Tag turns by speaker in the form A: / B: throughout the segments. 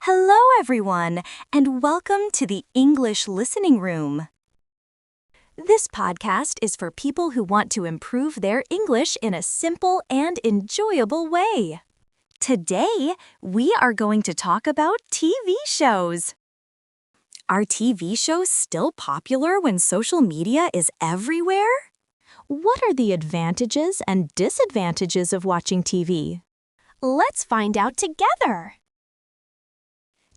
A: Hello, everyone, and welcome to the English Listening Room. This podcast is for people who want to improve their English in a simple and enjoyable way. Today, we are going to talk about TV shows. Are TV shows still popular when social media is everywhere? What are the advantages and disadvantages of watching TV? Let's find out together.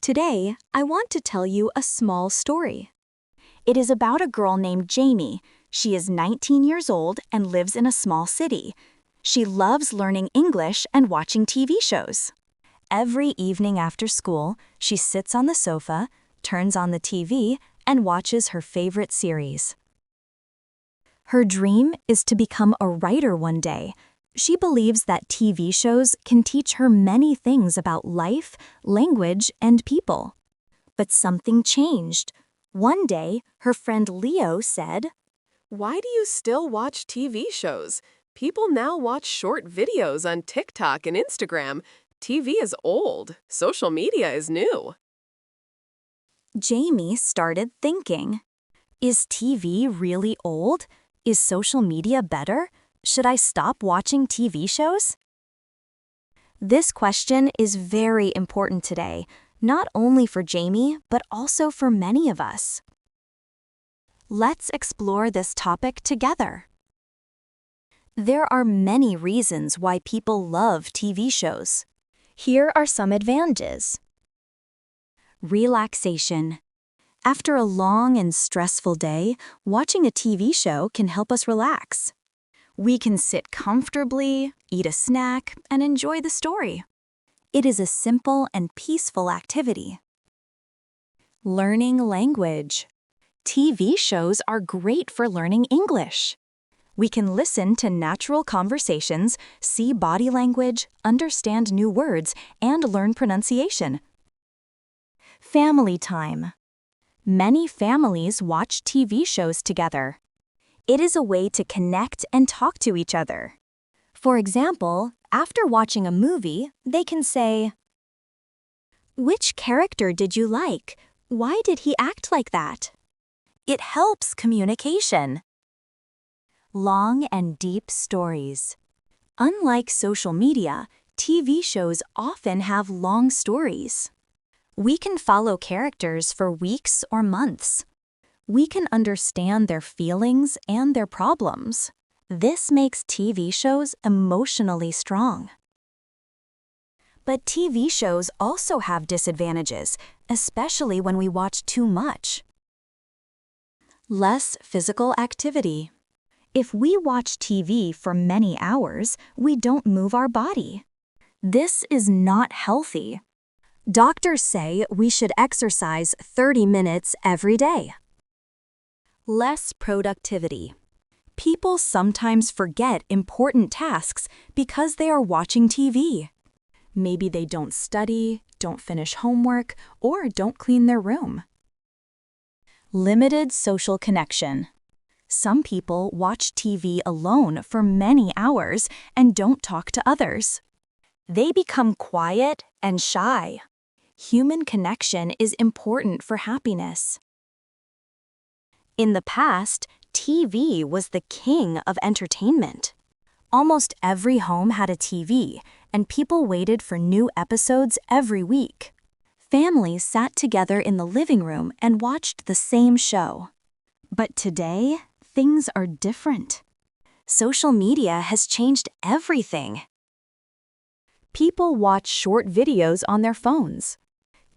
A: Today, I want to tell you a small story. It is about a girl named Jamie. She is 19 years old and lives in a small city. She loves learning English and watching TV shows. Every evening after school, she sits on the sofa, turns on the TV, and watches her favorite series. Her dream is to become a writer one day. She believes that TV shows can teach her many things about life, language, and people. But something changed. One day, her friend Leo said,
B: "Why do you still watch TV shows? People now watch short videos on TikTok and Instagram. TV is old. Social media is new."
A: Jamie started thinking, is TV really old? Is social media better? Should I stop watching TV shows? This question is very important today, not only for Jamie, but also for many of us. Let's explore this topic together. There are many reasons why people love TV shows. Here are some advantages. Relaxation. After a long and stressful day, watching a TV show can help us relax. We can sit comfortably, eat a snack, and enjoy the story. It is a simple and peaceful activity. Learning language. TV shows are great for learning English. We can listen to natural conversations, see body language, understand new words, and learn pronunciation. Family time. Many families watch TV shows together. It is a way to connect and talk to each other. For example, after watching a movie, they can say, "Which character did you like? Why did he act like that?" It helps communication. Long and deep stories. Unlike social media, TV shows often have long stories. We can follow characters for weeks or months. We can understand their feelings and their problems. This makes TV shows emotionally strong. But TV shows also have disadvantages, especially when we watch too much. Less physical activity. If we watch TV for many hours, we don't move our body. This is not healthy. Doctors say we should exercise 30 minutes every day. Less productivity. People sometimes forget important tasks because they are watching TV. Maybe they don't study, don't finish homework, or don't clean their room. Limited social connection. Some people watch TV alone for many hours and don't talk to others. They become quiet and shy. Human connection is important for happiness. In the past, TV was the king of entertainment. Almost every home had a TV, and people waited for new episodes every week. Families sat together in the living room and watched the same show. But today, things are different. Social media has changed everything. People watch short videos on their phones.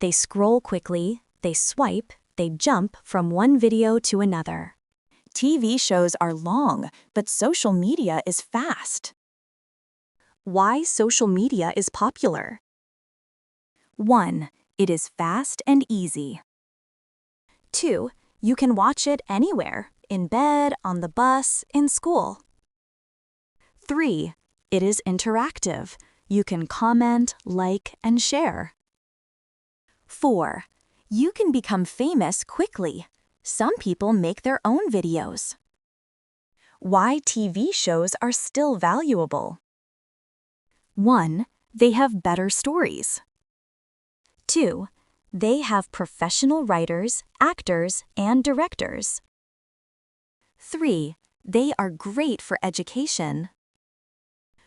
A: They scroll quickly, they swipe, they jump from one video to another. TV shows are long, but social media is fast. Why social media is popular? 1. It is fast and easy. 2. You can watch it anywhere, in bed, on the bus, in school. 3. It is interactive. You can comment, like, and share. 4. You can become famous quickly. Some people make their own videos. Why TV shows are still valuable. 1. They have better stories. 2. They have professional writers, actors, and directors. 3. They are great for education.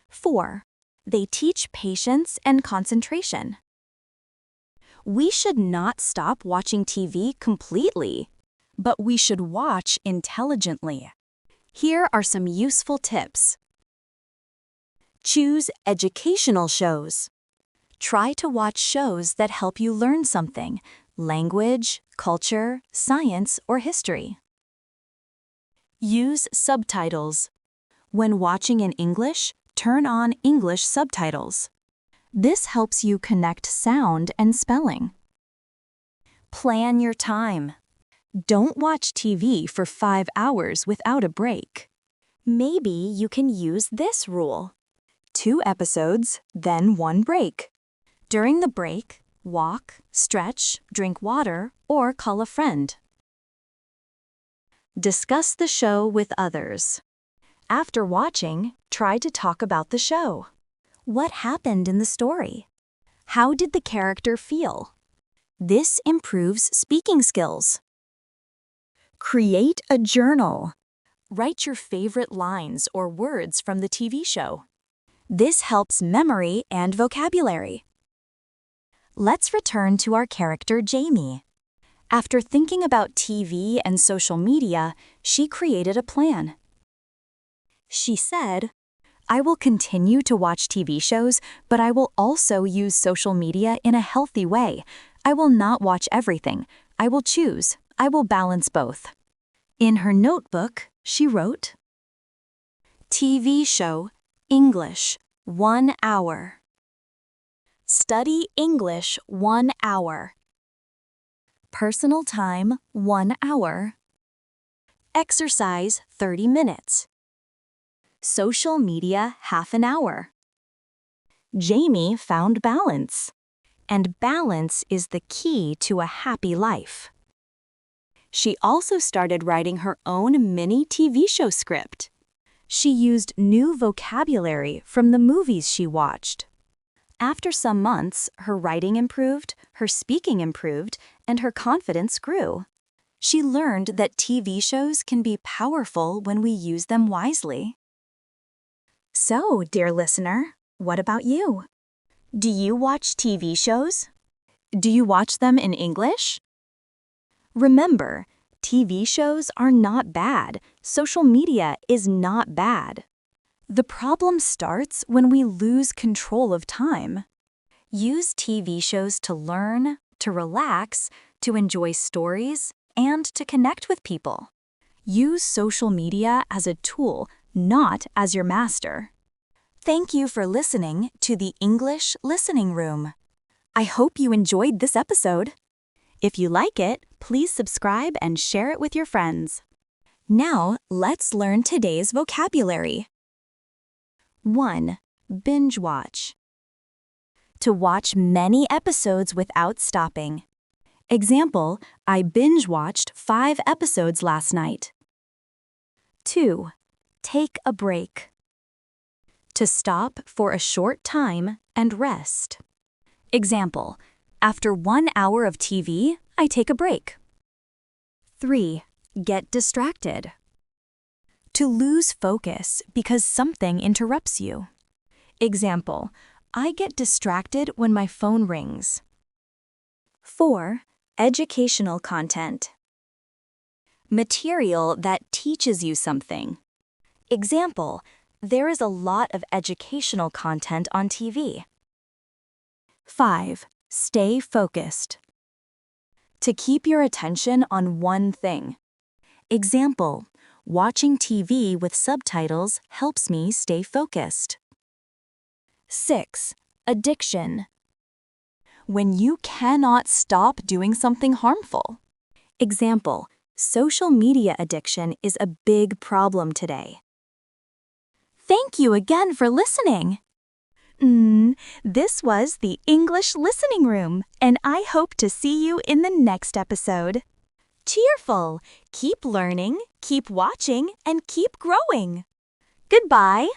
A: 4. They teach patience and concentration. We should not stop watching TV completely, but we should watch intelligently. Here are some useful tips. Choose educational shows. Try to watch shows that help you learn something, language, culture, science, or history. Use subtitles. When watching in English, turn on English subtitles. This helps you connect sound and spelling. Plan your time. Don't watch TV for 5 hours without a break. Maybe you can use this rule. 2 episodes, then 1 break. During the break, walk, stretch, drink water, or call a friend. Discuss the show with others. After watching, try to talk about the show. What happened in the story? How did the character feel? This improves speaking skills. Create a journal. Write your favorite lines or words from the TV show. This helps memory and vocabulary. Let's return to our character Jamie. After thinking about TV and social media, she created a plan. She said, "I will continue to watch TV shows, but I will also use social media in a healthy way. I will not watch everything. I will choose. I will balance both." In her notebook, she wrote, TV show, English, 1 hour. Study English 1 hour. Personal time 1 hour. Exercise 30 minutes. Social media half an hour. Jamie found balance. And balance is the key to a happy life. She also started writing her own mini TV show script. She used new vocabulary from the movies she watched. After some months, her writing improved, her speaking improved, and her confidence grew. She learned that TV shows can be powerful when we use them wisely. So, dear listener, what about you? Do you watch TV shows? Do you watch them in English? Remember, TV shows are not bad. Social media is not bad. The problem starts when we lose control of time. Use TV shows to learn, to relax, to enjoy stories, and to connect with people. Use social media as a tool, not as your master. Thank you for listening to the English Listening Room. I hope you enjoyed this episode. If you like it, please subscribe and share it with your friends. Now, let's learn today's vocabulary. 1. Binge watch. To watch many episodes without stopping. Example, I binge watched 5 episodes last night. 2. Take a break. To stop for a short time and rest. Example, after 1 hour of TV, I take a break. 3. Get distracted. To lose focus because something interrupts you. Example, I get distracted when my phone rings. 4. Educational content. Material that teaches you something. Example, there is a lot of educational content on TV. 5. Stay focused. To keep your attention on one thing. Example, watching TV with subtitles helps me stay focused. 6. Addiction. When you cannot stop doing something harmful. Example, social media addiction is a big problem today. Thank you again for listening. This was the English Listening Room, and I hope to see you in the next episode. Cheerful! Keep learning, keep watching, and keep growing. Goodbye!